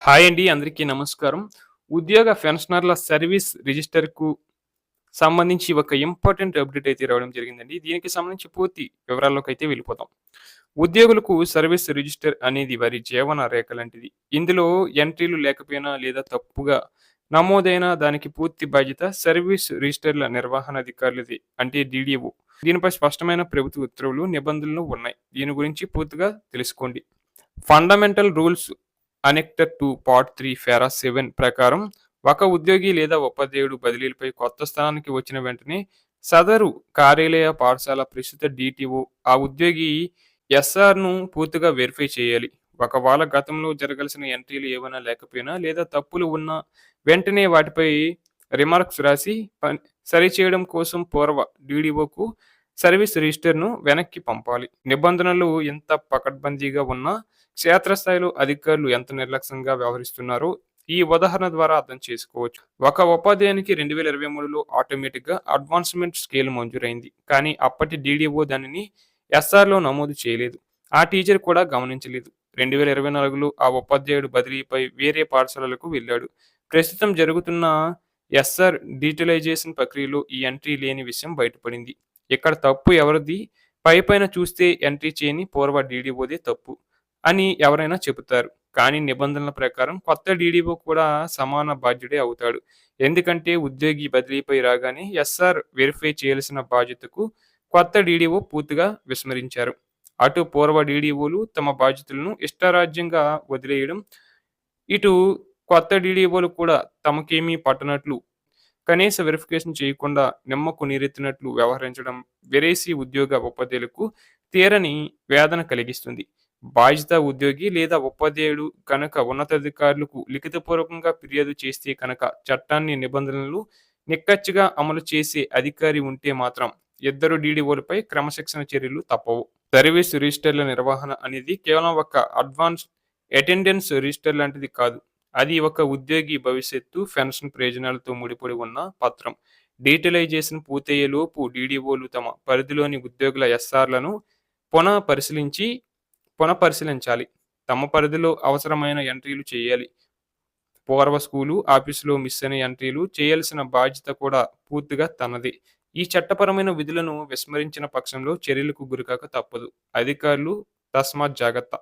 Hi అండి. అందరికీ నమస్కారం. ఉద్యోగ పెన్షనర్ల సర్వీస్ రిజిస్టర్‌కు సంబంధించి ఒక ఇంపార్టెంట్ అప్డేట్ అయితే రావడం జరిగిందండి. దీనికి సంబంధించి పూర్తి వివరాల్లోకైతే వెళ్ళిపోదాం. ఉద్యోగులకు సర్వీస్ రిజిస్టర్ అనేది వారి జీవన రేఖ లాంటిది. ఇందులో ఎంట్రీలు లేకపోయినా లేదా తప్పుగా నమోదైన దానికి పూర్తి బాధ్యత సర్వీస్ రిజిస్టర్ల నిర్వహణాధికారులది. అంటే డీడీఓ. దీనిపై స్పష్టమైన ప్రభుత్వ ఉత్తర్వులు, నిబంధనలు ఉన్నాయి. దీని గురించి పూర్తిగా తెలుసుకోండి. ఫండమెంటల్ రూల్స్ అనెక్టెడ్ టు పార్ట్ 3 పారా 7 ప్రకారం ఒక ఉద్యోగి లేదా ఉపాధ్యాయుడు బదిలీలపై కొత్త స్థానానికి వచ్చిన వెంటనే సదరు కార్యాలయ పాఠశాల ప్రస్తుత డిటిఓ ఆ ఉద్యోగి ఎస్ఆర్ను పూర్తిగా వెరిఫై చేయాలి. ఒకవేళ గతంలో జరగాల్సిన ఎంట్రీలు ఏమైనా లేకపోయినా లేదా తప్పులు ఉన్నా వెంటనే వాటిపై రిమార్క్స్ రాసి సరిచేయడం కోసం పూర్వ డీడీఓకు సర్వీస్ రిజిస్టర్ను వెనక్కి పంపాలి. నిబంధనలు ఎంత పకడ్బందీగా ఉన్నా క్షేత్రస్థాయిలో అధికారులు ఎంత నిర్లక్ష్యంగా వ్యవహరిస్తున్నారో ఈ ఉదాహరణ ద్వారా అర్థం చేసుకోవచ్చు. ఒక ఉపాధ్యాయునికి 2023లో ఆటోమేటిక్గా అడ్వాన్స్మెంట్ స్కేల్ మంజూరైంది. కానీ అప్పటి డీడీఓ దానిని ఎస్ఆర్లో నమోదు చేయలేదు. ఆ టీచర్ కూడా గమనించలేదు. 2024లో ఆ ఉపాధ్యాయుడు బదిలీపై వేరే పాఠశాలలకు వెళ్ళాడు. ప్రస్తుతం జరుగుతున్న ఎస్ఆర్ డిజిటలైజేషన్ ప్రక్రియలో ఈ ఎంట్రీ లేని విషయం బయటపడింది. ఇక్కడ తప్పు ఎవరిది? పైపైన చూస్తే ఎంట్రీ చేయని పూర్వ డీడీఓదే తప్పు అని ఎవరైనా చెబుతారు. కానీ నిబంధనల ప్రకారం కొత్త డీడీఓ కూడా సమాన బాధ్యుడే అవుతాడు. ఎందుకంటే ఉద్యోగి బదిలీపై రాగానే ఎస్ఆర్ వెరిఫై చేయాల్సిన బాధ్యతకు కొత్త డీడీఓ పూర్తిగా విస్మరించారు. అటు పూర్వ డీడీఓలు తమ బాధ్యతలను ఇష్టారాజ్యంగా వదిలేయడం, ఇటు కొత్త డీడీఓలు కూడా తమకేమీ పట్టనట్లు కనీస వెరిఫికేషన్ చేయకుండా నిమ్మకు నీరెత్తినట్లు వ్యవహరించడం విదేశీ ఉద్యోగ ఉపాధ్యాయులకు తీరని వేదన కలిగిస్తుంది. బాధ్యత ఉద్యోగి లేదా ఉపాధ్యాయుడు కనుక ఉన్నతాధికారులకు లిఖితపూర్వకంగా ఫిర్యాదు చేస్తే కనుక చట్టాన్ని నిబంధనలు నిక్కచ్చిగా అమలు చేసే అధికారి ఉంటే మాత్రం ఇద్దరు డీడీఓలపై క్రమశిక్షణ చర్యలు తప్పవు. సర్వీస్ రిజిస్టర్ల నిర్వహణ అనేది కేవలం ఒక అడ్వాన్స్ అటెండెన్స్ రిజిస్టర్ లాంటిది కాదు. అది ఒక ఉద్యోగి భవిష్యత్తు పెన్షన్ ప్రయోజనాలతో ముడిపడి ఉన్న పత్రం. డీటెయిలైజేషన్ పూర్తయ్యేలోపు డీడీఓలు తమ పరిధిలోని ఉద్యోగుల ఎస్ఆర్లను పునః పరిశీలించి పునఃపరిశీలించాలి. తమ పరిధిలో అవసరమైన ఎంట్రీలు చేయాలి. పూర్వ స్కూలు, ఆఫీసులో మిస్ అయిన ఎంట్రీలు చేయాల్సిన బాధ్యత కూడా పూర్తిగా తనదే. ఈ చట్టపరమైన విధులను విస్మరించిన పక్షంలో చర్యలకు గురికాక తప్పదు. అధికారులు తస్మాత్ జాగ్రత్త.